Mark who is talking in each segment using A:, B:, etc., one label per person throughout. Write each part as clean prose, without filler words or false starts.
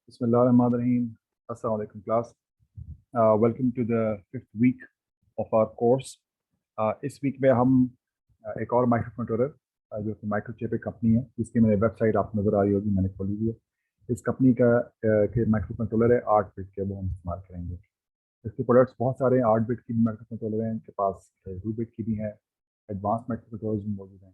A: Bismillahirrahmanirrahim. Assalamu alaikum class. Welcome to the fifth week of our course. इस week में हम एक और माइक्रो कंट्रोलर जो कि माइक्रोचिप एक कंपनी है जिसकी मैंने वेबसाइट आपको नज़र आ रही होगी, मैंने खोली हुई है। इस कंपनी का के माइक्रो कंट्रोलर है 8 बिट के, वो हम इस्तेमाल करेंगे। इसके प्रोडक्ट्स बहुत सारे हैं, 8 बिट की भी माइक्रो कंट्रोलर हैं, इनके पास 2 बिट की भी हैं, एडवांस माइक्रो कंट्रोलर्स भी मौजूद हैं।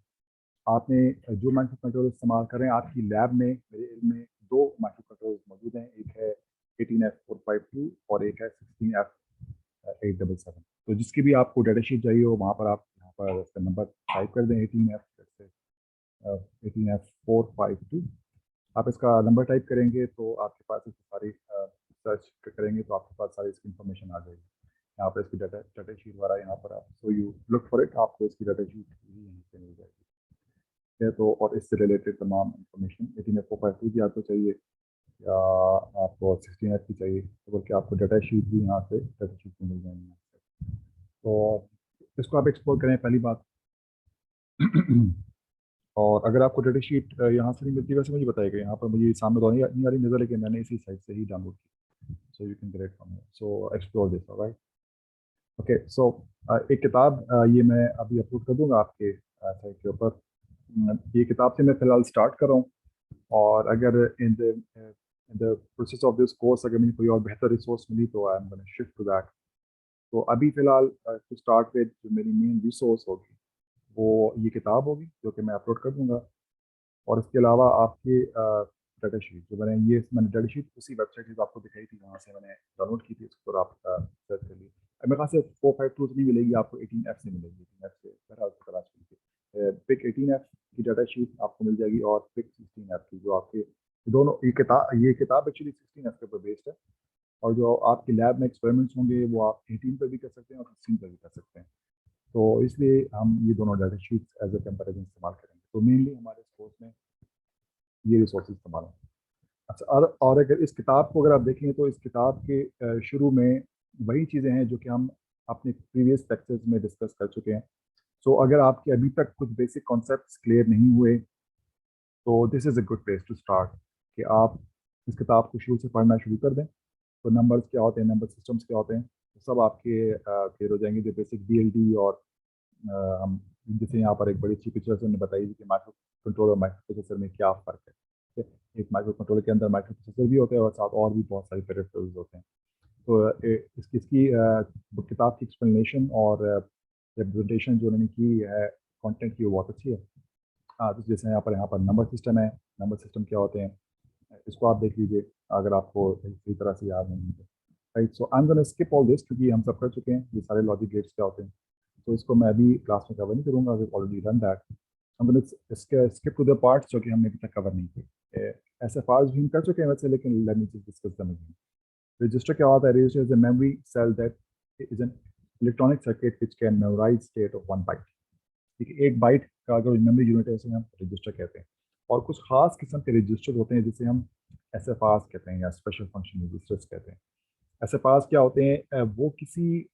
A: आपने जो माइक्रो कंट्रोलर इस्तेमाल कर रहे हैं, आपकी लैब में मेरे इल्म में 2 माइक्रो कंट्रोलर मौजूद हैं, एक है 18F452 और एक है 16F877। तो जिसकी भी आपको डाटा शीट चाहिए हो, वहाँ पर आप यहाँ पर इसका नंबर टाइप कर दें 18F452। आप इसका नंबर टाइप करेंगे तो आपके पास इसकी सारी सर्च करेंगे तो आपके पास सारी इसकी इन्फॉर्मेशन आ जाएगी। यहाँ पर इसकी डाटा शीट वगैरह यहाँ पर आप so you look for it, आपको इसकी डाटा शीट यहीं से मिल जाएगी है। तो और इससे रिलेटेड तमाम इन्फॉर्मेशन 18F452 की आपको चाहिए या आपको 16F की चाहिए, तो बल्कि आपको डाटा शीट भी यहाँ से डाटा शीट में मिल जाएंगी। तो इसको आप एक्सप्लोर करें पहली बात। और अगर आपको डाटा शीट यहाँ से नहीं मिलती, वैसे मुझे बताइएगा, यहाँ पर मुझे सामने तो नहीं आ रही नज़र, लेकिन मैंने इसी साइट से ही डाउनलोड की। So you can get it from here, so explore this, right. Okay, so एक किताब ये मैं अभी अपलोड कर दूंगा आपके साइट के ऊपर। ये किताब से मैं फ़िलहाल स्टार्ट कर रहा हूँ, और अगर in the process of this course अगर मुझे कोई और बेहतर रिसोर्स मिली तो I am gonna shift to that. तो अभी फ़िलहाल टू स्टार्ट विद जो मेरी मेन रिसोर्स होगी वो ये किताब होगी जो कि मैं अपलोड कर दूंगा। और इसके अलावा आपके डाटा शीट जो मैंने डाटा शीट उसी वेबसाइट से जो आपको दिखाई थी, वहाँ से मैंने डाउनलोड की थी, उसको आप सर्च कर लीजिए। मेरे ख्याल से 452 से नहीं मिलेगी आपको, 18F से मिलेगी। 18F से बहरहाल से तलाश कीजिए, पिक 18F की डाटा शीट आपको मिल जाएगी और पिक 16F की, जो आपके दोनों ये किताब एक्चुअली 16F के ऊपर बेस्ड है। और जो आपकी लैब में एक्सपेरिमेंट्स होंगे वो आप 18 पर भी कर सकते हैं और 16 पर भी कर सकते हैं। तो इसलिए हम ये दोनों data sheets as a comparison इस्तेमाल करेंगे। तो मेनली हमारे कोर्स में ये रिसोर्सेज इस्तेमाल होंगे। अच्छा, और अगर इस किताब को अगर आप देखें तो इस किताब के शुरू में वही चीज़ें हैं जो कि हम अपने प्रीवियस लेक्चर्स में डिस्कस कर चुके हैं। सो अगर आपके अभी तक कुछ बेसिक कॉन्सेप्ट्स क्लियर नहीं हुए तो this is a good place to start, कि आप इस किताब को शुरू से पढ़ना शुरू कर दें। तो नंबर्स क्या होते हैं, नंबर सिस्टम्स क्या होते हैं, तो सब आपके क्लियर हो जाएंगे। जो बेसिक DLD और हम जैसे यहाँ पर एक बड़ी अच्छी पिक्चर से हमने बताई थी कि माइक्रो कंट्रोलर और माइक्रो प्रोसेसर में क्या फ़र्क है। ठीक है? एक माइक्रो कंट्रोलर के अंदर माइक्रो प्रोसेसर भी होते हैं और साथ और भी बहुत सारे पेरिफेरल्स होते हैं। तो इसकी किताब की एक्सप्लेनेशन और रिप्रेजेंटेशन जो उन्होंने की है कंटेंट की, वो बहुत अच्छी है। हाँ, तो जैसे यहाँ पर नंबर सिस्टम है, नंबर सिस्टम क्या होते हैं इसको आप देख लीजिए अगर आपको इसी तरह से याद नहीं है। Right, so I am gonna skip all this क्योंकि हम सब कर चुके हैं ये सारे लॉजिक गेट्स क्या होते हैं। तो इसको मैं अभी क्लास में कवर नहीं करूँगा, अगर ऑलरेडी डन दैट। हम gonna skip to the parts जो कि हमने अभी तक कवर नहीं किए। SFRs भी हम कर चुके हैं वैसे, लेकिन let me just discuss them again. Register क्या होता है? Register is a memory cell that is an electronic circuit which can memorize state of 1 byte. ठीक है, 1 बाइट का अगर मेमोरी यूनिट है उसे हम रजिस्टर कहते हैं। और कुछ खास किस्म के रजिस्टर होते हैं जिसे हम SFRs कहते हैं या स्पेशल फंक्शन रजिस्टर्स कहते हैं। SFRs क्या होते हैं? वो किसी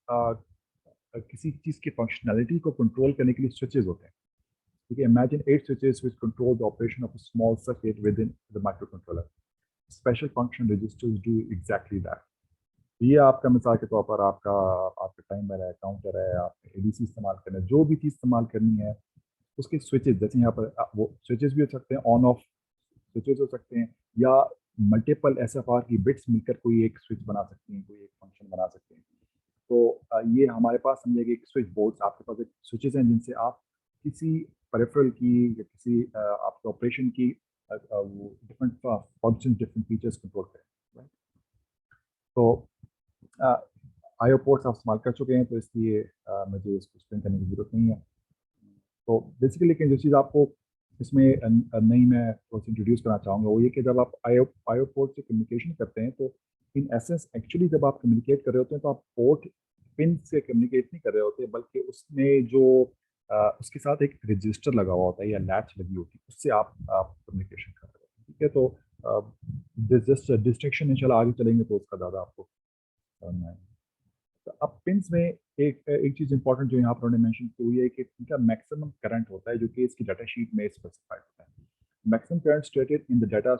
A: चीज़ की फंक्शनैलिटी को कंट्रोल करने के लिए स्विचेस होते हैं। ठीक है, imagine 8 switches which control the operation of a small circuit within the microcontroller. Special function registers do exactly that. ये आपका मिसाल के तौर पर आपका टाइमर है, काउंटर है, आप ADC इस्तेमाल करना है, जो भी चीज़ इस्तेमाल करनी है उसके स्विचेस, जैसे यहाँ पर वो स्विचेस भी हो सकते हैं, ऑन ऑफ स्विचेस हो सकते हैं, या मल्टीपल SFR की बिट्स मिलकर कोई एक स्विच बना सकती हैं, कोई एक फंक्शन बना सकते हैं। तो ये हमारे पास समझिए कि एक स्विच बोर्ड, आपके पास एक स्विचेस हैं जिनसे आप किसी पेरिफेरल की या किसी आपके ऑपरेशन की वो different function, different features control करें, राइट। तो IO पोर्ट्स आप इस्तेमाल कर चुके हैं, तो इसलिए मुझे इसको एक्सप्लेन करने की ज़रूरत नहीं है। तो बेसिकली लेकिन जो चीज़ आपको इसमें नई मैं थोड़ी इंट्रोड्यूस करना चाहूँगा वो ये कि जब आप आईओ पोर्ट से कम्युनिकेशन करते हैं तो इन एसेंस एक्चुअली जब आप कम्युनिकेट कर रहे होते हैं तो आप पोर्ट पिन से कम्युनिकेट नहीं कर रहे होते, बल्कि उसमें जो उसके साथ एक रजिस्टर लगा हुआ होता है या लैच लगी होती है, उससे आप कम्युनिकेशन कर रहे होते हैं। ठीक है, तो जस्ट डिस्ट्रिक्शन इंशाल्लाह आगे चलेंगे तो उसका ज़्यादा आपको समझ में आएगा। तो अब पिंस में एक एक चीज़ इंपॉर्टेंट जो यहाँ पर उन्होंने मेंशन की हुई है कि इनका मैक्सिमम करंट होता है जो कि इसकी डाटा शीट में स्पेसिफाइड होता है। Maximum current stated in the data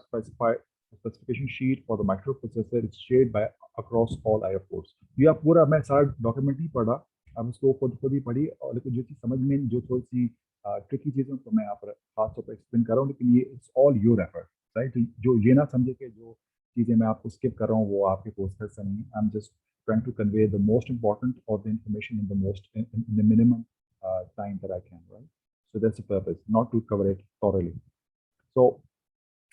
A: specification sheet for the microprocessor is shared by across all IO ports. ये आप पूरा, मैं सारा डॉक्यूमेंट ही पढ़ा, अब उसको खुद ही पढ़ी, और लेकिन जो चीज़ समझ में जो थोड़ी सी ट्रिकी चीज़ें तो मैं यहाँ पर खास तौर पर एक्सप्लेन कर रहा हूँ, लेकिन ये it's all your effort, right. जो ये ना समझे कि जो चीज़ें मैं आपको स्किप कर रहा हूँ वो आपके कोर्स का हिस्सा नहीं है। I am just trying to convey the most important of the information in the minimum time that I can, right? So that's the purpose, not to cover it thoroughly. So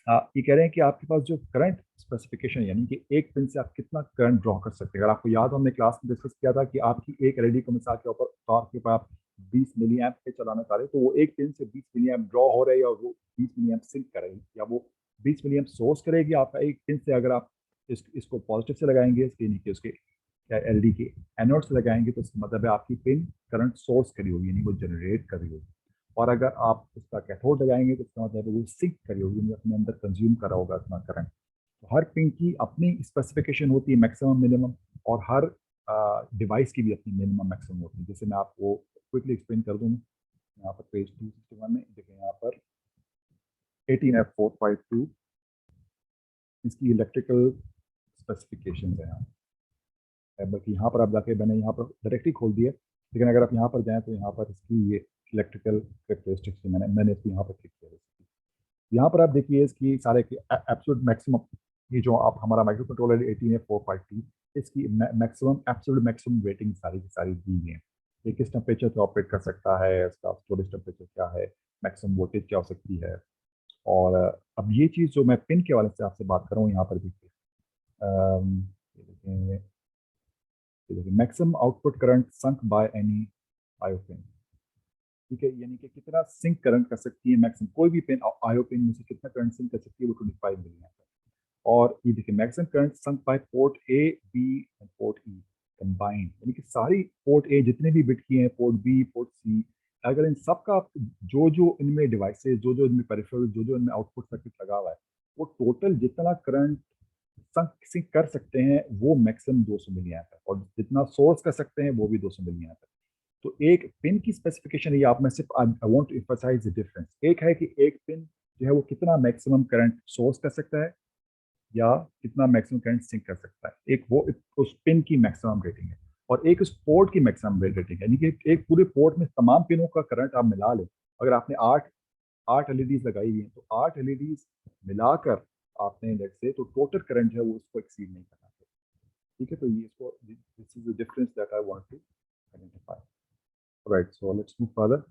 A: ये कह रहे हैं कि आपके पास जो करंट स्पेसिफिकेशन, यानी कि एक पिन से आप कितना करंट ड्रॉ कर सकते हैं। अगर आपको याद हो, हमने क्लास में डिस्कस किया था कि आपकी एक एलईडी को मिसाल के ऊपर तौर के ऊपर आप 20 मिली एम्प पे चलाना चाह रहे हैं, तो वो एक पिन से 20 मिली एम्प ड्रॉ हो रही है और वो 20 मिली एम्प सिंक करेगी, या वो 20 मिली एम्प सोर्स करेगी आपका एक पिन से। अगर आप इसको पॉजिटिव से लगाएंगे, इसके नीचे उसके एलईडी के एनोड से लगाएंगे, तो इसका मतलब है आपकी पिन करंट सोर्स करी होगी, यानी वो जनरेट करी होगी। और अगर आप उसका कैथोड लगाएंगे तो इसका मतलब वो सिंक करी होगी, अपने अंदर कंज्यूम करा होगा अपना करंट। तो हर पिन की अपनी स्पेसिफिकेशन होती है, मैक्सिमम मिनिमम, और हर डिवाइस की भी अपनी मिनिमम मैक्सिमम होती है। जैसे मैं आपको क्विकली एक्सप्लेन कर दूँ, यहाँ पर पेज 261 में देखें, यहाँ पर 18F452 इसकी इलेक्ट्रिकल स्पेसिफिकेशन है यहाँ, बल्कि यहाँ पर आप जाके, मैंने यहाँ पर डायरेक्टली खोल दिया, लेकिन अगर आप यहाँ पर जाएँ तो यहाँ पर इसकी ये इलेक्ट्रिकल कैरेक्टरिस्टिक्स मैंने इसको यहाँ पर क्लिक किया। यहाँ पर आप देखिए इसकी सारे की एब्सोल्यूट मैक्सिमम, ये जो आप हमारा माइक्रो कंट्रोलर 18F452, इसकी मैक्सिमम एब्सोल्यूट मैक्सिमम रेटिंग सारी की सारी दी हुई है। ये किस टेम्परेचर पे ऑपरेट कर सकता है, इसका स्टोरेज टेम्परेचर क्या है, मैक्सिमम वोल्टेज क्या हो सकती है। और अब ये चीज़ जो मैं पिन के हवाले से आपसे बात कर रहा हूँ, यहाँ पर देखिए maximum output current sunk by any आयो पिन, ठीक है, यानी कि कितना सिंक करंट कर सकती है मैक्सिमम कोई भी पिन, आयो पिन में से कितना करंट सिंक कर सकती है, वो 25 मिली है। और ये देखिए maximum current sunk by port A, B and port E combined, यानी कि सारी पोर्ट ए जितने भी बिट की हैं, पोर्ट बी, पोर्ट सी, अगर इन सब का जो जो इनमें डिवाइसेस, जो जो इनमें पेरिफेरल, जो जो इनमें आउटपुट सर्किट लगा हुआ है, वो टोटल जितना करंट सिंक कर सकते हैं वो मैक्सिमम 200 मिली एम्प है, और जितना सोर्स कर सकते हैं वो भी 200 मिली एम्प है। तो एक पिन की स्पेसिफिकेशन, ये आप में सिर्फ I want to emphasize the difference. एक है कि एक पिन जो है वो कितना मैक्सिमम करंट सोर्स कर सकता है या कितना मैक्सिमम करंट सिंक कर सकता है, एक वो उस पिन की मैक्सिमम रेटिंग है, और एक उस पोर्ट की मैक्सिमम रेटिंग है, यानी कि एक पूरे पोर्ट में तमाम पिनों का करंट आप मिला लें। अगर आपने आठ आठ एलईडीज लगाई हुई हैं, तो 8 एलईडीज मिलाकर आपने लेट से, तो टोटल करंट जो है वो उसको एक्सीड नहीं करना चाहिए, ठीक है। तो ये इसको, this is the difference that I want to identify, right. So let's move further,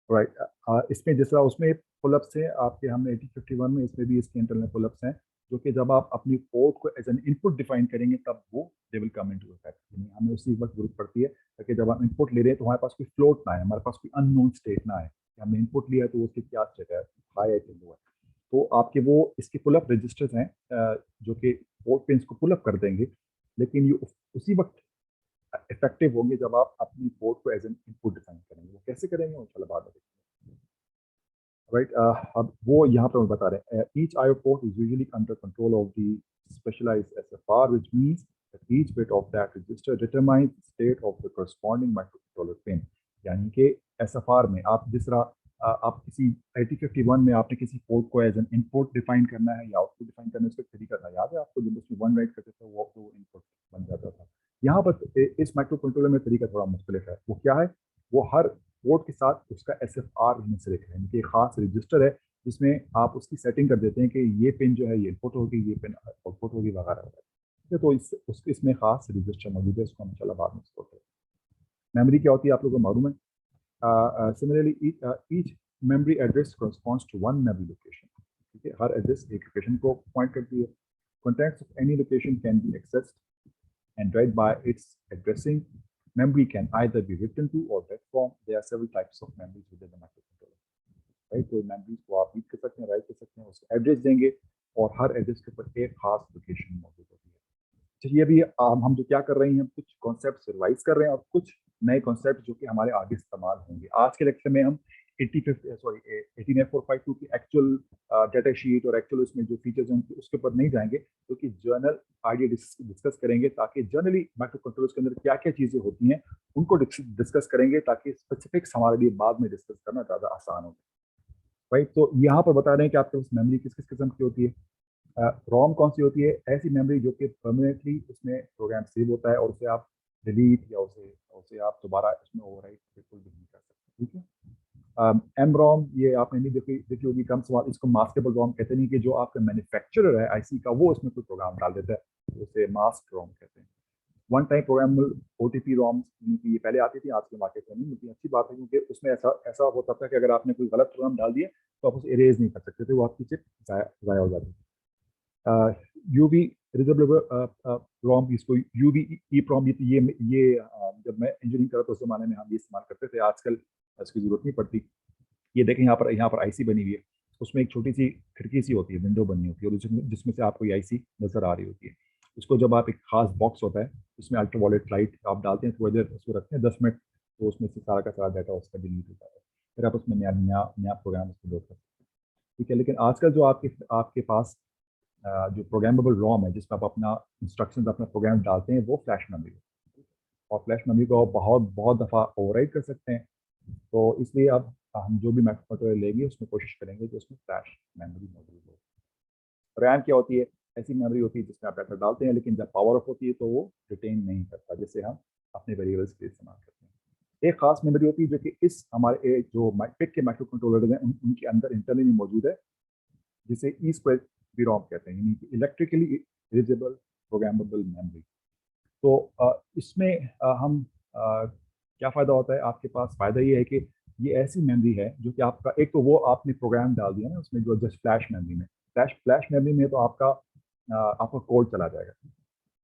A: right. इसमें जिस तरह उसमें पुलअप्स हैं आपके, हमने 8051 में, इसमें भी इसके इंटरनल पुलअप्स हैं, जो कि जब आप अपनी पोर्ट को एज एन इनपुट डिफाइन करेंगे तब वो they will come into effect, यानी हमें उसी वक्त जरूरत पड़ती है, ताकि जब हम इनपुट ले रहे हैं तो हमारे पास कोई फ्लोट ना है, हमारे पास कोई अननोन स्टेट ना है कि हमने इनपुट लिया है तो उसकी क्या स्टेट है, हाई है कि लो है। तो आपके वो इसके पुलअप रजिस्टर्स हैं जो कि पोर्ट पे इसको पुलअप कर देंगे, लेकिन ये उसी वक्त इफेक्टिव होंगे जब आप अपनी पोर्ट को एज एन इनपुट डिफाइन करेंगे। वो कैसे करेंगे वो इंशाल्लाह बाद में देखेंगे, राइट। अब वो यहाँ पर बता रहे हैं, each IO port is usually under control of the specialized SFR, which means that each bit of that register determines state of the corresponding microcontroller pin, यानी कि एसएफआर में आप जिस तरह आप किसी 8051 में आपने किसी पोर्ट को एज एन इनपुट डिफाइन करना है या आउटपुट डिफाइन करना है, उसका तरीका था, याद है आपको, जब उसमें वन राइट करते थे वो इनपुट बन जाता था। यहाँ पर इस माइक्रो कंट्रोलर में तरीका थोड़ा मुख्तलिफ है। वो क्या है, वो हर पोर्ट के साथ उसका SFR इंसलेट है, यानी कि खास रजिस्टर है जिसमें आप उसकी सेटिंग कर देते हैं कि ये पिन जो है ये इनपुट होगी, ये पिन आउटपुट होगी, वगैरह वगैरह, ठीक है। तो इसमें खास रजिस्टर मौजूद है, इसको हम इंशाल्लाह बाद में एक्सप्लोर करेंगे। मेमोरी क्या होती है आप लोगों को मालूम है। Similarly each memory address corresponds to one memory location, ठीक है, हर एड्रेस एक लोकेशन को पॉइंट करती है। Contents of any location can be accessed and read by its addressing. Memory can either be written to or read from. There are several types of memories within the microcontroller. Right? तो memories को आप read कर सकते हैं, write कर सकते हैं, उसको एड्रेस देंगे, और हर एड्रेस के ऊपर एक खास लोकेशन मौजूद होती है। चलिए अभी हम जो क्या कर रहे हैं, हम कुछ कॉन्सेप्ट रिवाइज कर रहे हैं और कुछ नए कॉन्सेप्ट जो कि हमारे आगे इस्तेमाल होंगे। आज के लेक्चर में हम 18F452 की एक्चुअल डाटा शीट और एक्चुअल उसमें जो फीचर्स हैं उसके ऊपर नहीं जाएंगे, क्योंकि जर्नल आइडिया डिस्कस करेंगे, ताकि जनरली माइक्रो कंट्रोलर्स के अंदर क्या क्या चीज़ें होती हैं उनको डिस्कस करेंगे, ताकि स्पेसिफिक्स हमारे लिए बाद में डिस्कस करना ज़्यादा आसान हो। राइट। तो यहाँ पर बता रहे हैं कि आपके पास मेमोरी किस किस किस्म की होती है। रोम कौन सी होती है? ऐसी मेमोरी जो कि परमानेंटली उसमें प्रोग्राम सेव होता है और उसे आप डिलीट या उसे उसे आप दोबारा उसमें ओवरराइट बिल्कुल भी नहीं कर सकते, ठीक है। एम रोम, ये आपने नहीं देखी देखी होगी, कम सवाल इसको मास्केबल रोम कहते नहीं, कि जो आपका मैन्युफैक्चरर है आईसी का वो उसमें कोई प्रोग्राम डाल देता है, उसे मास्क रोम कहते हैं। वन टाइम प्रोग्रामेबल ओटीपी रोम, ये पहले आती थी, आज के मार्केट में नहीं मिलती। अच्छी बात है, क्योंकि उसमें ऐसा ऐसा होता था कि अगर आपने कोई गलत प्रोग्राम डाल दिए तो आप उसे इरेज नहीं कर सकते थे, वो आपकी चिप ज़ाया हो जाती थी। यूवी रिजर्वेबल रोम, इसको यूवी ई प्रोम, जब मैं इंजीनियरिंग कर रहा था उस जमाने में हम ये इस्तेमाल करते थे, आजकल इसकी जरूरत नहीं पड़ती। ये देखें, यहाँ पर आईसी बनी हुई है, उसमें एक छोटी सी खिड़की सी होती है, विंडो बनी होती है, और जिसमें से आपको ये आईसी नजर आ रही होती है। उसको जब आप, एक खास बॉक्स होता है उसमें अल्ट्रावायलेट लाइट आप डालते हैं, थोड़ी देर उसको रखते हैं 10 मिनट, तो उसमें से सारा का सारा डाटा उसका डिलीट हो जाता है। फिर आप उसमें नया नया नया प्रोग्राम उसको लोड करते हैं, ठीक है। लेकिन आजकल जो आपके आपके पास जो प्रोग्रामेबल रोम है, जिसमें आप अपना इंस्ट्रक्शन, अपना प्रोग्राम डालते हैं, वो फ्लैश मेमोरी है, और फ्लैश मेमोरी को आप बहुत बहुत दफ़ा ओवरराइट कर सकते हैं। तो इसलिए अब हम जो भी माइक्रो कंट्रोलर लेंगे उसमें कोशिश करेंगे कि उसमें फ्लैश मेमोरी मौजूद हो। रैम क्या होती है? ऐसी मेमोरी होती है जिसमें आप डाटा डालते हैं, लेकिन जब पावर ऑफ होती है तो वो रिटेन नहीं करता, जिससे हम अपने वेरिएबल्स के लिए इस्तेमाल करते हैं। एक खास मेमोरी होती है जो कि इस हमारे जो पिक के माइक्रो कंट्रोलर हैं उनके अंदर इंटरनली मौजूद है, जिसे ई स्क्वायर वीरॉम कहते हैं, यानी कि इलेक्ट्रिकली इरेजेबल प्रोग्रामेबल मेमोरी। तो इसमें हम क्या फ़ायदा होता है आपके पास? फ़ायदा ये है कि ये ऐसी मेमोरी है जो कि आपका, एक तो वो आपने प्रोग्राम डाल दिया ना उसमें, जो जस्ट फ्लैश मेमोरी में, फ्लैश मेमोरी में तो आपका कोड चला जाएगा।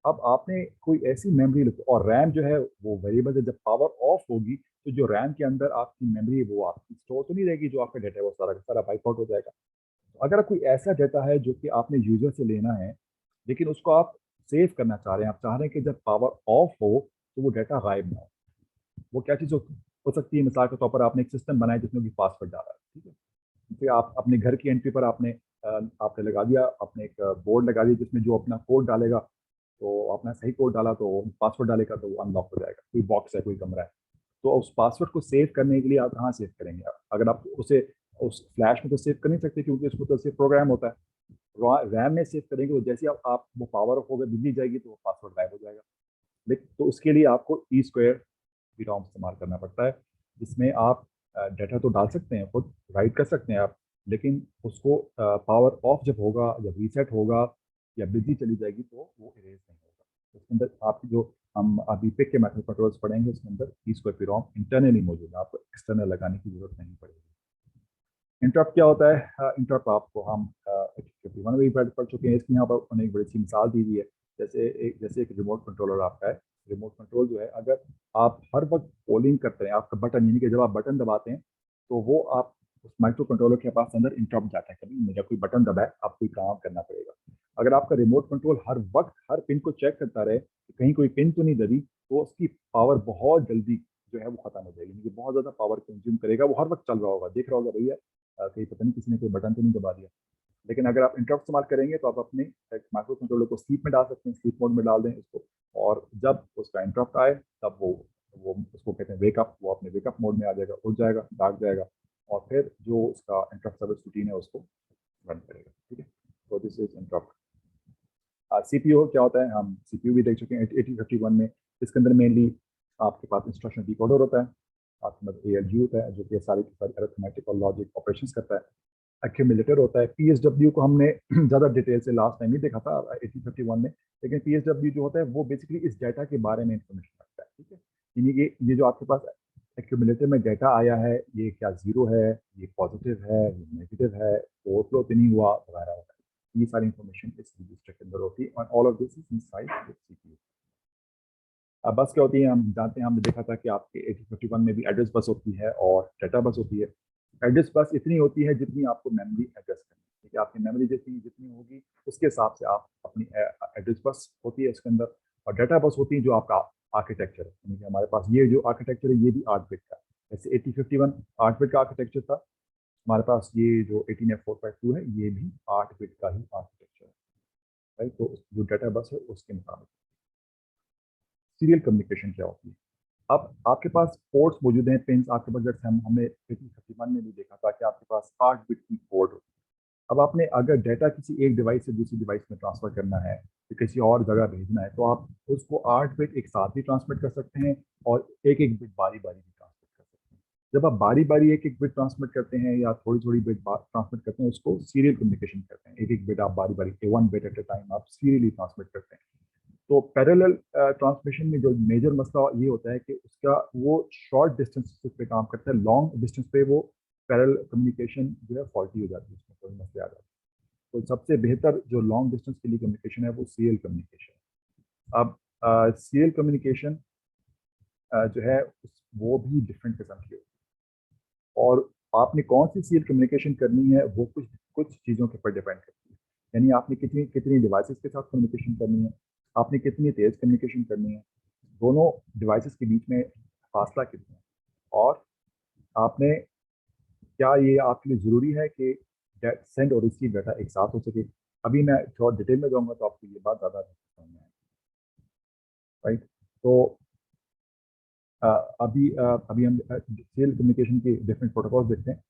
A: अब आपने कोई ऐसी मेमोरी, और रैम जो है वो वेरिएबल है, जब पावर ऑफ होगी तो जो रैम के अंदर आपकी मेमोरी है वो आपकी स्टोर तो नहीं रहेगी, जो आपका डेटा है वो सारा का सारा वाइप आउट हो जाएगा। तो अगर कोई ऐसा डेटा है जो कि आपने यूजर से लेना है, लेकिन उसको आप सेव करना चाह रहे हैं, आप चाह रहे हैं कि जब पावर ऑफ हो तो वो डेटा गायब ना हो, वो क्या चीज़ हो सकती है? मिसाल के तौर पर आपने एक सिस्टम बनाया जिसमें कि पासवर्ड डाला है, ठीक है। फिर आप अपने घर की एंट्री पर आपने लगा दिया, आपने एक बोर्ड लगा दिया जिसमें जो अपना कोड डालेगा, तो अपना सही कोड डाला तो पासवर्ड डालेगा तो वो अनलॉक हो जाएगा। कोई बॉक्स है, कोई कमरा है, तो उस पासवर्ड को सेव करने के लिए आप कहाँ सेव करेंगे? अगर आप उसे उस फ्लैश में तो सेव कर नहीं सकते, क्योंकि उसको तो सिर्फ प्रोग्राम होता है। रैम में सेव करेंगे तो जैसे आप वो पावर ऑफ हो गए, बिजली जाएगी तो वो पासवर्ड गायब हो जाएगा। लेकिन तो उसके लिए आपको ई स्क्वायर वीरॉम इस्तेमाल करना पड़ता है, जिसमें आप डाटा तो डाल सकते हैं, खुद राइट कर सकते हैं आप, लेकिन उसको पावर ऑफ जब होगा, जब रीसेट होगा या बिजली चली जाएगी तो वो इरेज नहीं होगा। उसके अंदर आपकी जो हम अभी पिक के माइक्रो कंट्रोल्स पढ़ेंगे उसके अंदर ई स्क्वायर वीरॉम इंटरनली मौजूद है, आपको एक्सटर्नल लगाने की जरूरत नहीं पड़ेगी। इंटरप्ट क्या होता है? इंटरप्ट आपको हम 51 में भी पढ़ चुके हैं, इसकी यहाँ पर उन्होंने एक बड़ी सी मिसाल दी हुई है। जैसे एक रिमोट कंट्रोलर आपका है, रिमोट कंट्रोल जो है, अगर आप हर वक्त पोलिंग करते हैं, आपका बटन, यानी कि जब आप बटन दबाते हैं तो वो आप उस माइक्रो कंट्रोलर के पास अंदर इंटरप्ट जाता है, कभी मेरा कोई बटन दबाए आप कोई काम करना पड़ेगा। अगर आपका रिमोट कंट्रोल हर वक्त हर पिन को चेक करता रहे कि कहीं कोई पिन तो नहीं दबी, तो उसकी पावर बहुत जल्दी जो है वो खत्म हो जाएगी, यानी कि बहुत ज़्यादा पावर कंज्यूम करेगा, वो हर वक्त चल रहा होगा, देख रहा होगा भैया कहीं पता नहीं किसी ने कोई बटन तो नहीं दबा दिया। लेकिन अगर आप इंटरप्ट इस्तेमाल करेंगे तो आप अपने माइक्रो कंट्रोलर को स्लीप में डाल सकते हैं, स्लीप मोड में डाल दें उसको, और जब उसका इंटरप्ट आए तब वो उसको कहते हैं वेकअप, वो अपने वेकअप मोड में आ जाएगा, उठ जाएगा, जाग जाएगा, और फिर जो उसका इंटरप्ट सर्विस रूटीन है उसको रन करेगा, ठीक है। तो दिस इज इंटरप्ट। सीपीयू क्या होता है? हम सीपीयू भी देख चुके हैं 8051 में। इसके अंदर मेनली आपके पास इंस्ट्रक्शन डिकोडर होता है, आपके पास एएलयू होता है जो कि सारी की सारी अरिथमेटिक और लॉजिक ऑपरेशंस करता है। एक्यूमुलेटर होता है। पीएसडब्ल्यू को हमने ज़्यादा डिटेल से लास्ट टाइम ही देखा था 8051 में, लेकिन पीएसडब्ल्यू जो होता है वो बेसिकली इस डाटा के बारे में इंफॉर्मेशन रखता है, ठीक है। यानी कि ये जो आपके पास एक्यूमुलेटर में डाटा आया है, ये क्या जीरो है, ये पॉजिटिव है, ये नेगेटिव है, ओवरफ्लो तो नहीं हुआ, वगैरह वगैरह, ये सारी इंफॉर्मेशन इस रजिस्टर के अंदर होती है, और all of this is inside the CPU. अब बस क्या होती है? हम जानते हैं, हमने देखा था कि आपके 8051 में भी एड्रेस बस होती है और डाटा बस होती है। एड्रेस बस इतनी होती है जितनी आपको मेमोरी एड्रेस करनी है, ठीक है। आपकी मेमोरी जितनी जितनी होगी उसके हिसाब से आप अपनी एड्रेस बस होती है इसके अंदर, और डाटा बस होती है जो आपका आर्किटेक्चर है, यानी कि हमारे पास ये जो आर्किटेक्चर है ये भी 8 बिट का है। जैसे 8051 8 बिट का आर्किटेक्चर था, हमारे पास ये जो 18F452 है ये भी 8 बिट का ही आर्किटेक्चर है, राइट। तो जो डाटा बस है उसके मुताबिक सीरियल कम्युनिकेशन क्या होती है? अब आपके पास पोर्ट्स मौजूद हैं, पिंस आपके पास, जैसे हमने 51 में भी देखा था कि आपके पास 8 बिट की पोर्ट होती है। अब आपने अगर डाटा किसी एक डिवाइस से दूसरी डिवाइस में ट्रांसफर करना है, या किसी और जगह भेजना है, तो आप उसको 8 बिट एक साथ भी ट्रांसमिट कर सकते हैं और एक एक बिट बारी बारी भी ट्रांसमिट कर सकते हैं। जब आप बारी बारी एक एक बिट ट्रांसमिट करते हैं या थोड़ी थोड़ी बिट ट्रांसमिट करते हैं, उसको सीरियल कम्युनिकेशन कहते हैं। एक एक बिट आप बारी बारी, 1 बिट एट ए टाइम आप सीरियली ट्रांसमिट करते हैं। तो पैरेलल ट्रांसमिशन में जो मेजर मसला ये होता है कि उसका वो शॉर्ट डिस्टेंस पे काम करता है, लॉन्ग डिस्टेंस पे वो पैरेलल कम्युनिकेशन जो है फॉल्टी हो जाती है, उसमें कोई मसले आ जाते हैं। तो सबसे बेहतर जो लॉन्ग डिस्टेंस के लिए कम्युनिकेशन है वो सीरियल कम्युनिकेशन है। अब सीरियल कम्युनिकेशन जो है वो भी डिफरेंट किस्म की होती है, और आपने कौन सी सीरियल कम्युनिकेशन करनी है वो कुछ कुछ चीज़ों के ऊपर डिपेंड करती है। यानी आपने कितनी कितनी डिवाइसेस के साथ कम्युनिकेशन करनी है, आपने कितनी तेज कम्युनिकेशन करनी है, दोनों डिवाइसेस के बीच में फासला कितना है, और आपने क्या ये आपके लिए ज़रूरी है कि सेंड और रिसीव डाटा एक साथ हो सके। अभी मैं थोड़ा डिटेल में जाऊंगा तो आपको ये बात ज़्यादा समझ में आएगी, राइट। तो अ, अभी हम सीरियल कम्युनिकेशन के डिफरेंट प्रोटोकॉल्स देखते हैं।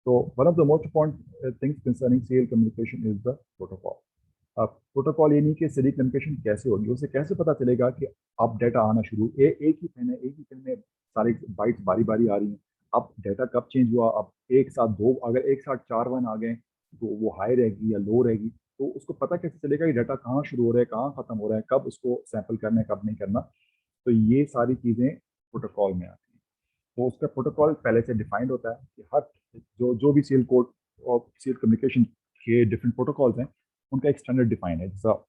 A: तो one of the most important things concerning serial communication is the protocol. अब प्रोटोकॉल ये नहीं कि सीरियल कम्युनिकेशन कैसे होगी, उसे कैसे पता चलेगा कि अब डाटा आना शुरू, एक ही पिन है, एक ही पिन में सारे बाइट्स बारी बारी आ रही हैं। अब डाटा कब चेंज हुआ, अब एक साथ दो, अगर एक साथ 4 1 आ गए तो वो हाई रहेगी या लो रहेगी, तो उसको पता कैसे चलेगा कि डाटा कहाँ शुरू हो रहा है, कहाँ खत्म हो रहा है, कब उसको सैंपल करना है, कब नहीं करना। तो ये सारी चीज़ें प्रोटोकॉल में आती हैं। तो उसका प्रोटोकॉल पहले से डिफाइंड होता है कि हर जो जो भी सीरियल कोड और सीरियल कम्युनिकेशन के डिफरेंट प्रोटोकॉल्स हैं, उनका एक स्टैंडर्ड डिफाइन है। जैसा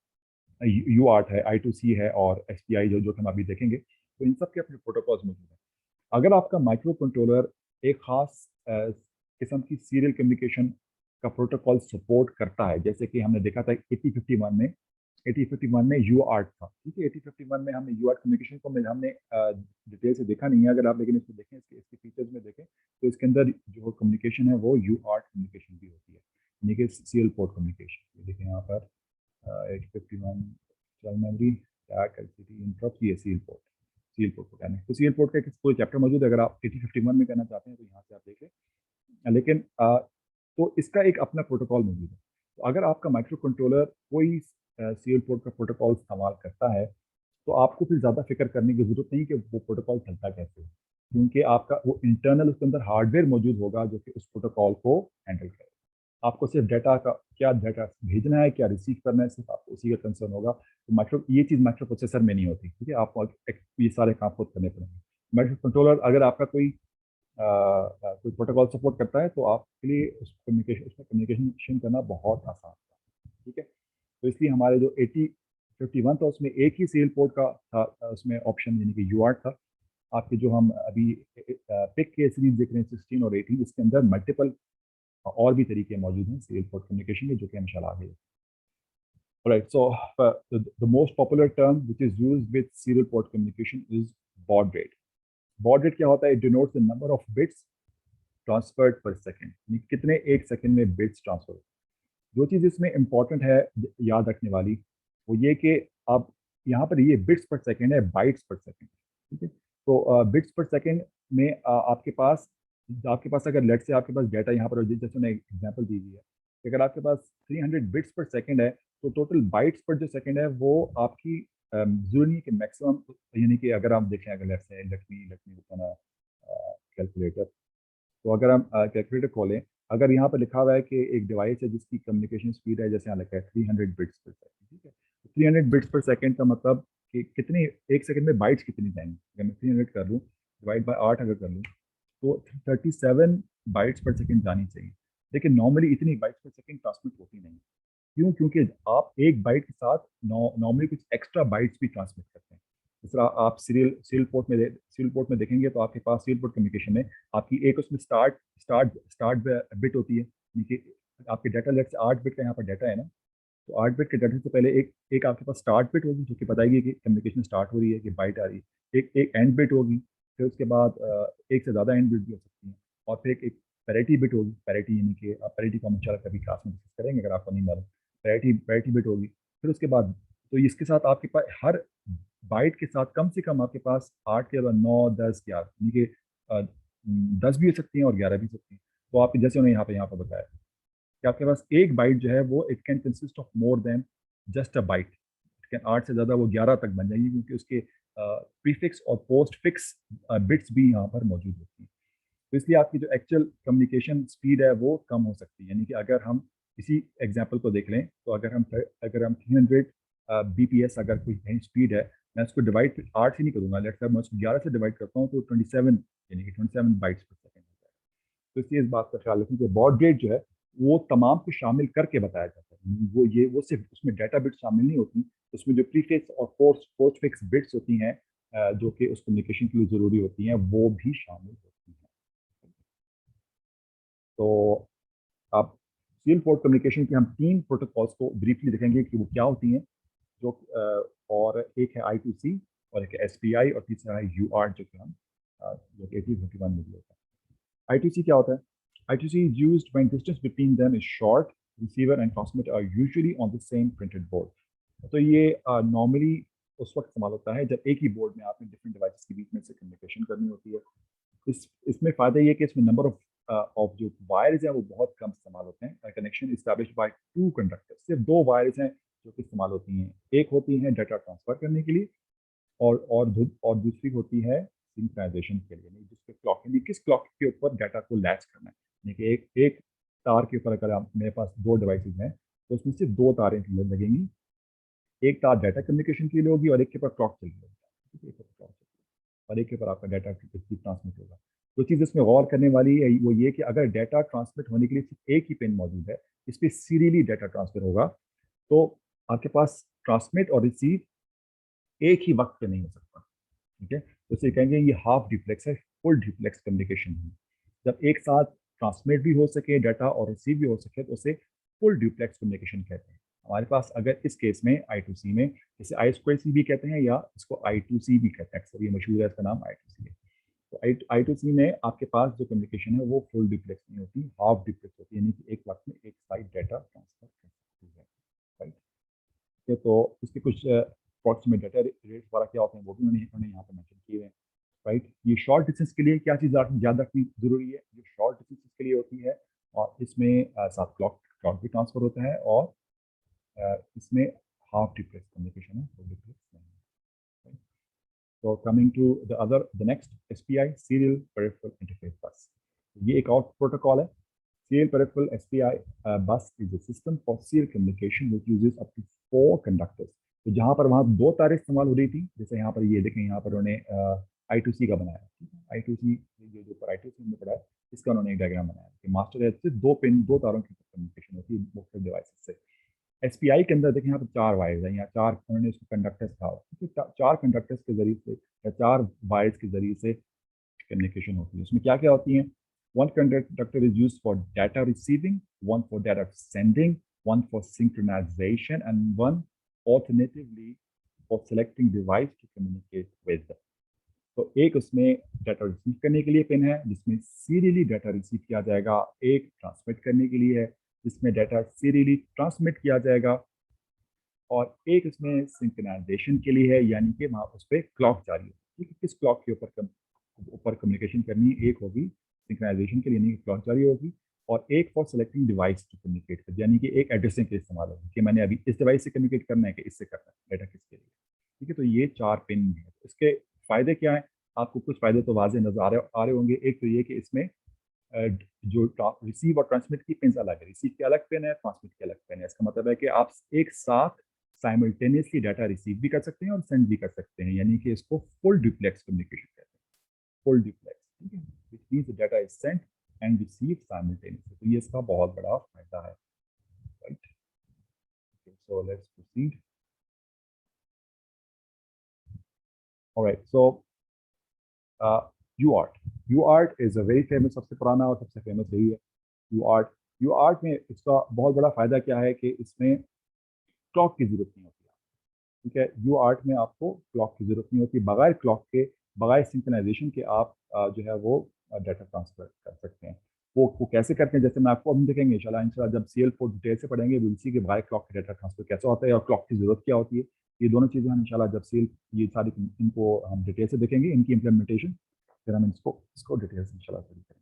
A: यू आर्ट है, I2C है और SPI जो हम अभी देखेंगे, तो इन सब के अपने प्रोटोकॉल्स मौजूद हैं। अगर आपका माइक्रो कंट्रोलर एक खास किस्म की सीरियल कम्युनिकेशन का प्रोटोकॉल सपोर्ट करता है, जैसे कि हमने देखा था 8051 में, 8051 में यू आर्ट था, ठीक है। 8051 में हमने यू आर्ट कम्युनिकेशन को हमने डिटेल से देखा नहीं है, अगर आप लेकिन इसको देखें, इसके फीचर्स में देखें, तो इसके अंदर जो कम्युनिकेशन है वो यू आर्ट कम्युनिकेशन भी होती है, यानी कि सीरियल पोर्ट कम्युनिकेशन। देखिए यहाँ पर 8051 चल मेमोरी टैग एलसीडी इंटरप्ट, ये सीरियल पोर्ट को कहने, तो सीरियल पोर्ट का एक पूरे चैप्टर मौजूद है, अगर आप 8051 में करना चाहते हैं तो यहाँ से आप देख लें। लेकिन तो इसका एक अपना प्रोटोकॉल मौजूद है। तो अगर आपका माइक्रो कंट्रोलर कोई सीरियल पोर्ट का प्रोटोकॉल इस्तेमाल करता है, तो आपको फिर ज़्यादा फिक्र करने की जरूरत नहीं कि वो प्रोटोकॉल चलता कैसे है, क्योंकि आपका वो इंटरनल उसके अंदर हार्डवेयर मौजूद होगा जो कि उस प्रोटोकॉल को हैंडल करे। आपको सिर्फ डाटा का, क्या डाटा भेजना है, क्या रिसीव करना है, सिर्फ आपको उसी का कंसर्न होगा। तो ये चीज़ माइक्रो प्रोसेसर में नहीं होती, ठीक है। आपको ये सारे काम खुद करने पड़ेंगे। माइक्रो कंट्रोलर अगर आपका कोई प्रोटोकॉल सपोर्ट करता है, तो आपके लिए उसमें कम्युनिकेशन करना बहुत आसान है, ठीक है। तो इसलिए हमारे जो 8051 था उसमें एक ही सीरियल पोर्ट का था, उसमें ऑप्शन, यानी कि यूआर्ट था। आपके जो हम अभी पिक के सीरीज देख रहे हैं 16 और 18, इसके अंदर मल्टीपल और भी तरीके मौजूद हैं सीरियल पोर्ट कम्युनिकेशन के, जो कि इंशाल्लाह आगे। Alright, so the most popular term which is used with serial port communication is baud rate. Baud rate क्या होता है? It denotes the number of bits transferred per second. यानी कितने एक सेकंड में बिट्स ट्रांसफर। जो चीज़ इसमें इंपॉर्टेंट है याद रखने वाली, वो ये कि अब यहाँ पर ये बिट्स पर सेकंड है, बाइट्स पर सेकंड, ठीक है। तो बिट्स पर सेकंड में आपके पास अगर लेट से आपके पास डाटा यहाँ पर, जैसे मैंने एग्जांपल दी हुई है कि अगर आपके पास 300 बिट्स पर सेकंड है, तो टोटल बाइट्स पर जो सेकंड है वो आपकी जरूरी नहीं है कि मैक्सिमम, यानी कि अगर आप देखें, अगर लेट से लेट मी ओपन कैलकुलेटर, तो अगर हम कैलकुलेटर खोलें, अगर यहाँ पर लिखा हुआ है कि एक डिवाइस है जिसकी कम्युनिकेशन स्पीड है, जैसे यहाँ लिखा है 300 बिट्स पर सेकंड, ठीक है। 300 बिट्स पर सेकंड का मतलब कि कितनी, एक सेकंड में बाइट्स कितनी जाएंगी। अगर मैं 300 कर लूँ, डिवाइड बाय 8 अगर कर लूँ, तो 37 बाइट्स पर सेकंड जानी चाहिए। लेकिन नॉर्मली इतनी बाइट्स पर सेकंड ट्रांसमिट होती नहीं। क्यों? क्योंकि आप एक बाइट के साथ नॉर्मली कुछ एक्स्ट्रा बाइट्स भी ट्रांसमिट करते हैं। जिस तरह आप सीरियल पोर्ट में देखेंगे, तो आपके पास सीरियल पोर्ट कम्युनिकेशन में आपकी एक उसमें स्टार्ट बिट होती है, नीचे आपके डाटा लेट से 8 बिट का यहाँ पर डाटा है ना, तो 8 बिट के डाटा से पहले एक आपके पास स्टार्ट बिट होगी जो कि बताएगी कि कम्युनिकेशन स्टार्ट हो रही है, कि बाइट आ रही है। एक एक एंड बिट होगी, फिर उसके बाद एक से ज़्यादा एंड बिट भी हो सकती हैं, और फिर एक पैरिटी बिट होगी। पैरिटी यानी कि पैरिटी को हम इंशाल्लाह कभी क्लास में डिस्कस करेंगे, अगर आपको नहीं मालूम। पैरिटी पैरिटी बिट होगी, फिर उसके बाद, तो इसके साथ आपके पास हर बाइट के साथ कम से कम आपके पास 8 के बाद 9, 10, 11, यानी कि 10 भी हो सकती हैं और 11 भी हो सकती हैं। तो आपके जैसे उन्होंने यहाँ पर बताया कि आपके पास एक बाइट जो है वो it can consist of more than just a byte. It can 8 से ज़्यादा वो 11 तक बन जाएंगी, क्योंकि उसके प्रीफिक्स और पोस्ट फिक्स बिट्स भी यहाँ पर मौजूद होती हैं। तो इसलिए आपकी जो एक्चुअल कम्युनिकेशन स्पीड है वो कम हो सकती है। यानी कि अगर हम इसी एग्जांपल को देख लें, तो अगर हम 300 bps अगर कोई कहीं स्पीड है, मैं उसको डिवाइड 8 से नहीं करूँगा, लेट्स से मैं उसको 11 से डिवाइड करता हूँ, तो 27, यानी कि 27 बाइट्स पर सेकेंड हो जाएगा। तो इसलिए इस बात का ख्याल रखें कि बॉड रेट जो है वो तमाम को शामिल करके बताया जाता है। वो सिर्फ उसमें डाटा बिट्स शामिल नहीं होती, उसमें जो प्रीफिक्स और पोस्ट फिक्स बिट्स होती हैं जो कि उस कम्युनिकेशन के लिए ज़रूरी होती हैं, वो भी शामिल होती हैं। तो आप सीरियल पोर्ट कम्युनिकेशन के हम 3 प्रोटोकॉल्स को ब्रीफली देखेंगे कि वो क्या होती हैं। जो और एक है I2C, और एक है SPI, और तीसरा है UART, जो कि हम जो कि 1851 में भी होता है। I2C क्या होता है? I2C is used when distance between them is short. Receiver and transmitter are usually on the same printed board. तो ये नॉर्मली उस वक्त इस्तेमाल होता है जब एक ही बोर्ड में आपने डिफरेंट डिवाइसेस के बीच में से कम्युनिकेशन करनी होती है। इसमें फ़ायदा ये कि इसमें नंबर ऑफ जो वायर्स हैं वो बहुत कम इस्तेमाल होते हैं। कनेक्शन इस्टेब्लिश बाय 2 कंडक्टर्स, सिर्फ 2 वायर्स हैं जो कि इस्तेमाल होती हैं। एक होती है डाटा ट्रांसफ़र करने के लिए, और दूसरी होती है सिंक्रोनाइजेशन के लिए, यानी जिसपे क्लॉक, यानी किस क्लॉक के ऊपर डाटा को लैच करना है। यानी कि एक एक तार के ऊपर अगर आप मेरे पास 2 डिवाइसेस हैं, तो उसमें से 2 तारें लगेंगी। एक तार डाटा कम्युनिकेशन के लिए होगी और एक के ऊपर क्लॉक चल रही होगी, एक के ऊपर क्लॉक चल रही है, और एक के ऊपर आपका डाटा ट्रांसमिट होगा। तो चीज़ इसमें गौर करने वाली है वो ये कि अगर डाटा ट्रांसमिट होने के लिए सिर्फ एक ही पिन मौजूद है, इस पर सीरियली डाटा ट्रांसफर होगा, तो आपके पास ट्रांसमिट और रिसीव एक ही वक्त पे नहीं हो सकता। ठीक है, तो इसे कहेंगे ये हाफ डिप्लेक्स है, फुल डिप्लेक्स कम्युनिकेशन है। जब एक साथ ट्रांसमिट भी हो सके डाटा और रिसीव भी हो सके, तो उसे फुल डिप्लेक्स कम्युनिकेशन कहते हैं। हमारे पास अगर इस केस में I2C में, इसे I2C भी कहते हैं या इसको I2C भी कहते हैं, अक्सर ये मशहूर है, इसका नाम I2C है। तो I2C में आपके पास जो कम्युनिकेशन है वो फुल डिप्लेक्स नहीं होती, हाफ डिप्लेक्स होती है, यानी कि एक वक्त में एक साइड डाटा ट्रांसफर कर सकती है। राइट, तो इसके कुछ अप्रॉक्सीमेट डाटा रेट्स वगैरह क्या होते हैं वो भी उन्होंने यहाँ पर मेंशन किए हैं। राइट, ये शॉर्ट डिस्टेंस के लिए क्या चीज़ याद रखनी जरूरी है, जो शॉर्ट डिस्टेंस के लिए होती है, और इसमें साथ क्लॉक क्लॉक भी ट्रांसफर होता है, और इसमें हाफ डिप्लेक्स कम्युनिकेशन है, फुल डिप्लेक्स नहीं है। तो coming to the next SPI, serial peripheral interface bus. ये एक और प्रोटोकॉल है। Serial peripheral SPI bus is a system for serial communication which uses up to 4 conductors. तो जहाँ पर वहाँ 2 तारें इस्तेमाल हो रही थी, जैसे यहाँ पर ये देखें, यहाँ पर उन्होंने I2C का बनाया, ठीक है, I2C जो जो पर I2C में पड़ा है, इसका उन्होंने एक डायग्राम बनाया कि मास्टर हेड से 2 तारों की कम्युनिकेशन होती है मुख्तलिफ डिवाइसेस से। SPI के अंदर देखें, यहाँ पर 4 वायर्स हैं, यहाँ 4 उन्होंने उसको कंडक्टर्स कहा, ठीक है, 4 कंडक्टर्स के जरिए से या 4 वायर्स के जरिए से कम्युनिकेशन होती है। उसमें क्या क्या होती हैं? One conductor is used for data receiving, one for data sending, one for synchronization, and one alternatively for selecting device to communicate with. तो एक उसमें डाटा रिसीव करने के लिए पिन है जिसमें सीरियली डाटा रिसीव किया जाएगा, एक ट्रांसमिट करने के लिए है जिसमें डाटा सीरियली ट्रांसमिट किया जाएगा, और एक इसमें सिंक्रोनाइजेशन के लिए है, यानी कि वहाँ उस पर क्लॉक जारी है। ठीक है, किस क्लॉक के ऊपर कम्युनिकेशन करनी है, एक होगी सिंक्रोनाइजेशन के लिए, यानी कि क्लॉक जारी होगी, और एक for selecting device to communicate कर, यानी कि एक एड्रेसिंग के लिए इस्तेमाल होगी कि मैंने अभी इस डिवाइस से कम्युनिकेट करना है कि इससे करना है, डाटा किसके लिए। ठीक है, तो ये 4 पिन है। इसके फायदे क्या है? आपको कुछ फायदे तो वाजे नजर आ रहे होंगे। एक तो ये कि इसमें जो रिसीव और ट्रांसमिट की पिन अलग है, रिसीव के अलग पिन है, ट्रांसमिट के अलग पिन है। इसका मतलब है कि आप एक साथ साइमल्टेनियसली डाटा रिसीव भी कर सकते हैं और सेंड भी कर सकते हैं, यानी कि इसको फुल डुप्लेक्स कम्युनिकेशन कहते हैं, फुल डुप्लेक्स। ठीक है, which means data is sent and receive simultaneously. तो ये इसका बहुत बड़ा फायदा है। Right, so let's proceed. Alright, so UART, UART is a very famous, सबसे पुराना और सबसे फेमस यही है UART। UART में इसका बहुत बड़ा फायदा क्या है कि इसमें क्लॉक की जरूरत नहीं होती है। ठीक है, UART में आपको क्लॉक की जरूरत नहीं होती, बगैर क्लॉक के, बगैर सिंक्रोनाइजेशन के आप जो है वो डाटा ट्रांसफर कर सकते हैं। वो कैसे करते हैं, जैसे मैं आपको अभी देखेंगे इंशाल्लाह जब CL4 डिटेल से पढ़ेंगे, विल सी के बाय क्लॉक के डेटा ट्रांसफर कैसे होता है और क्लॉक की जरूरत क्या होती है। ये दोनों चीज़ें हम इंशाल्लाह जब CL ये सारी इनको हम डिटेल से देखेंगे, इनकी इम्प्लीमेंटेशन, फिर हम इसको डिटेल से इंशाल्लाह स्टडी करेंगे।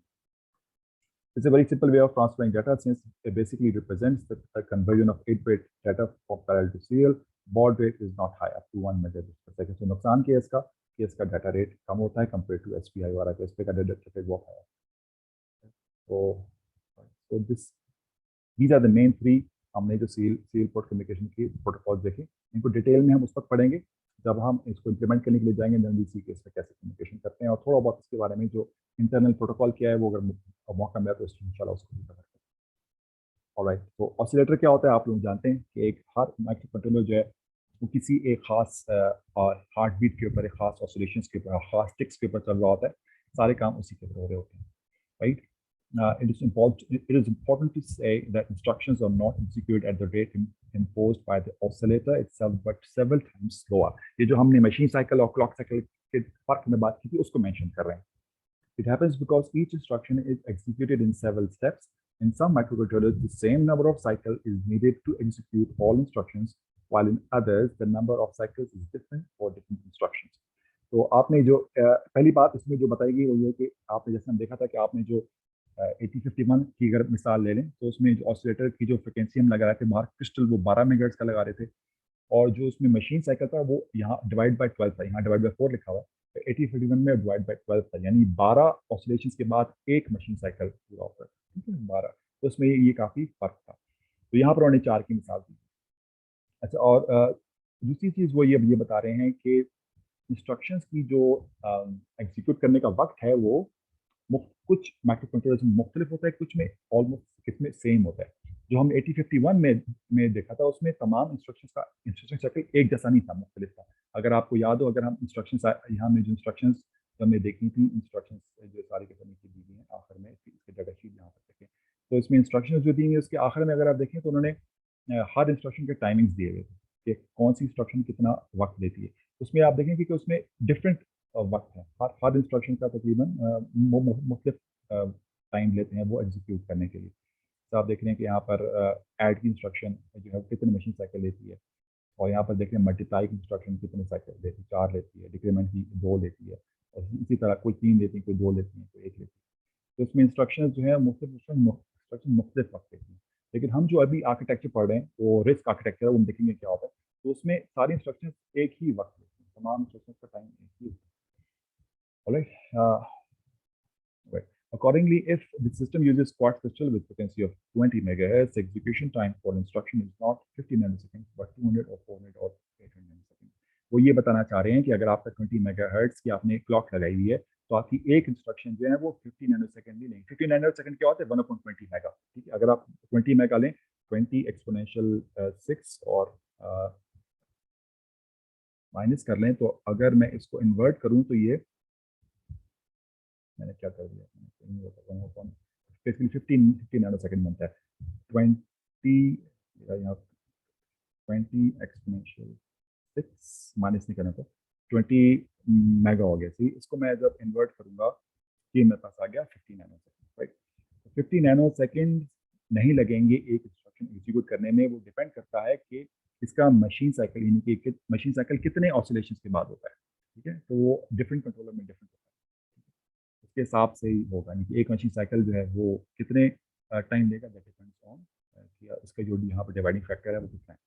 A: It's a very simple way of transferring data since it basically represents the conversion of 8-bit data from parallel to serial. Baud rate is not high, up to 1 megabit per second. So नुकसान क्या है इसका कि इसका data rate कम होता है compare to SPI वाला, तो SPI का डाटा रेट बहुत है। So this these are the main three, हमने जो सील पोर्ट कम्युनिकेशन की प्रोटोकॉल देखे, इनको डिटेल में हम उस वक्त पढ़ेंगे जब हम इसको इम्प्लीमेंट करने के लिए जाएंगे, देन वी सी के इसमें कैसे कम्युनिकेशन करते हैं और थोड़ा बहुत इसके बारे में जो इंटरनल प्रोटोकॉल क्या है वो अगर मौका मिला तो इंशाल्लाह उसको भी कवर करेंगे। ऑलराइट, तो ऑसिलेटर क्या होता है आप लोग जानते हैं कि एक हर माइक्रो कंट्रोलर जो है वो किसी एक खास हार्ट बीट के ऊपर, एक खास ऑसिलेशंस के ऊपर, खास टिक्स के ऊपर चल रहा होता है, सारे काम उसी के ऊपर हो रहे होते हैं, right. It is important to say that instructions are not executed at the rate imposed by the oscillator itself, but several times slower. ये जो हमने मशीन साइकिल और क्लॉक साइकिल के फर्क में बात की थी उसको मेंशन कर रहे हैं। It happens because each instruction is executed in several steps. In some microcontrollers, the same number of cycles is needed to execute all instructions, while in others, the number of cycles is different for different instructions. तो आपने जो पहली बात इसमें जो बताई गई वो ये कि आपने जैसे हम देखा था कि आपने जो 8051 की अगर मिसाल ले लें तो उसमें जो ऑसिलेटर की जो फ्रिक्वेंसी हम लगा रहे थे बाहर क्रिस्टल वो 12 मेगाहर्ट्ज का लगा रहे थे, और जो उसमें मशीन साइकिल था वो यहाँ डिवाइड बाय 12 था, यहाँ डिवाइड बाय 4 लिखा हुआ है, तो 8051 में डिवाइड बाय 12 था, यानी 12 ऑसिलेशन के बाद एक मशीन साइकिल पूरा होता है, ठीक है 12। तो उसमें ये काफ़ी फर्क था, तो यहाँ पर उन्होंने 4 की मिसाल दी। अच्छा, और दूसरी चीज़ वो ये बता रहे हैं कि इंस्ट्रक्शंस की जो एग्जीक्यूट करने का वक्त है वो कुछ माइक्रो कंट्रोलर्स में मुख्तलिफ होता है, कुछ में ऑलमोस्ट किसमें सेम होता है। जो हम 8051 में देखा था उसमें तमाम इंस्ट्रक्शन साइकिल एक जैसा नहीं था, मुख्तलिफ था। अगर आपको याद हो, अगर हम इंस्ट्रक्शन यहाँ में जो इंस्ट्रक्शन हमने देखी थी, इंस्ट्रक्शन जो सारी के सारी दी हुई हैं आखिर में, इसके डाटा शीट यहाँ पर देखें तो इसमें इंस्ट्रक्शन जो दी हुई है उसके आखिर में अगर आप देखें तो उन्होंने हर इंस्ट्रक्शन के टाइमिंग्स दिए हुए थे कि कौन सी इंस्ट्रक्शन कितना वक्त लेती है। उसमें आप देखेंगे कि उसमें डिफरेंट वक्त है, हर इंस्ट्रक्शन का तकरीबन मुख्तलिफ टाइम लेते हैं वो एग्जीक्यूट करने के लिए। तो आप देख रहे हैं कि यहाँ पर ऐड की इंस्ट्रक्शन जो है कितने मशीन साइकिल लेती है, और यहाँ पर देख रहे हैं मल्टीप्लाई की इंस्ट्रक्शन कितने साइकिल लेती है, 4 लेती है, डिक्रीमेंट की 2 लेती है, और इसी तरह कोई 3 लेती है, कोई 2 लेती है, कोई 1 लेती है। तो इसमें इंस्ट्रक्शन जो है इंस्ट्रक्शन मुख्तलिफ वक्त लेती हैं। लेकिन हम जो अभी आर्किटेक्चर पढ़ रहे हैं वो रिस्क आर्किटेक्चर है, वो हम देखेंगे क्या होता है। तो उसमें सारी इंस्ट्रक्शन एक ही वक्त लेती हैं, तमाम इंस्ट्रक्शन का टाइम एक ही होता है। Alright. Right. Accordingly, if the system uses quartz crystal with frequency of 20 megahertz, execution time for instruction is not 50 nanoseconds, but 200 or 400 or 800 nanoseconds. वो ये बताना चाह रहे हैं कि अगर आपका 20 मेगाहर्ट्ज की आपने क्लॉक लगाई हुई है तो आपकी एक इंस्ट्रक्शन जो है वो 50 नैनोसेकंड भी नहीं, 50 नैनोसेकंड क्या होता है 1/20 मेगा, ठीक है। अगर आप 20 मेगा लें 20 एक्सपोनेंशियल 6 और माइनस कर लें, तो अगर मैं इसको इन्वर्ट करूं तो ये मैंने क्या कर दिया, बेसिकली 15 नैनो सेकंड बनता है। 20 यहाँ 20 एक्सपोनेंशियल 6 माइनस नहीं करना था, 20 मेगा हो गया। सी इसको मैं जब इन्वर्ट करूंगा ये मेरे पास आ गया 50 nano second, right. 50 nano second नहीं लगेंगे एक इंस्ट्रक्शन एग्जीक्यूट करने में, वो डिपेंड करता है कि इसका मशीन साइकिल, यानी कि मशीन साइकिल कितने ऑसिलेशन के बाद होता है, ठीक है। तो वो डिफरेंट कंट्रोलर में डिफरेंट होता है, उसके हिसाब से ही होगा। यानी कि एक मशीन साइकिल जो है वो कितने टाइम लेगा, दैट डिपेंड्स ऑन इसका जो यहाँ पर डिवाइडिंग फैक्टर है वो कितना है।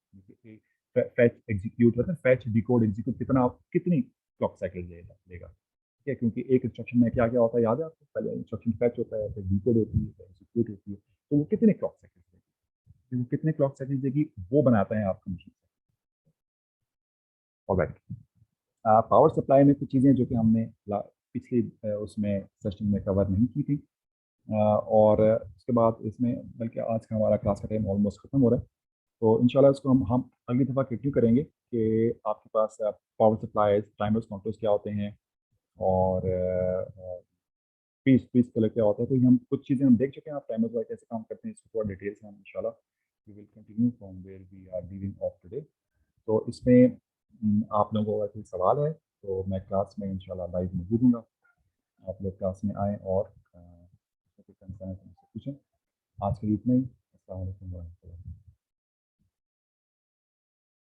A: फैच एग्जीक्यूट होता है, फैच डिकोड एग्जीक्यूट कितनी क्लॉक साइकिल लेगा, ठीक है। क्योंकि एक इंस्ट्रक्शन में क्या क्या होता है याद है आपको, पहले इंस्ट्रक्शन फैच होता है, फिर डिकोड होती है, फिर एग्जीक्यूट होती है, तो वो कितने क्लॉक साइकिल देगी, वो कितने क्लॉक साइकिल देगी वो बनाता है आपका मशीन। ऑलराइट, पावर सप्लाई में कुछ चीज़ें जो कि हमने पिछली उसमें सेशन में कवर नहीं की थी, और उसके बाद इसमें बल्कि आज का हमारा क्लास का टाइम ऑलमोस्ट खत्म हो रहा है, तो इंशाल्लाह इसको हम अगली दफ़ा कंटिन्यू करेंगे कि आपके पास पावर सप्लाई टाइमर्स काउंटर्स क्या होते हैं और पीस कलर क्या होता है। तो ये हम कुछ चीज़ें हम देख चुके हैं, आप टाइमर्स वाइज कैसे काम करते हैं, इसको थोड़ा डिटेल्स में हम इंशाल्लाह we will continue from where we are leaving off today. तो इसमें आप लोगों का कोई सवाल है तो मैं क्लास में इंशाल्लाह लाइव मौजूद हूँगा, आप लोग क्लास में आएँ और कोई कंसर्न है तो मुझसे पूछें। आज के लिए इतना ही। अस्सलाम वालेकुम।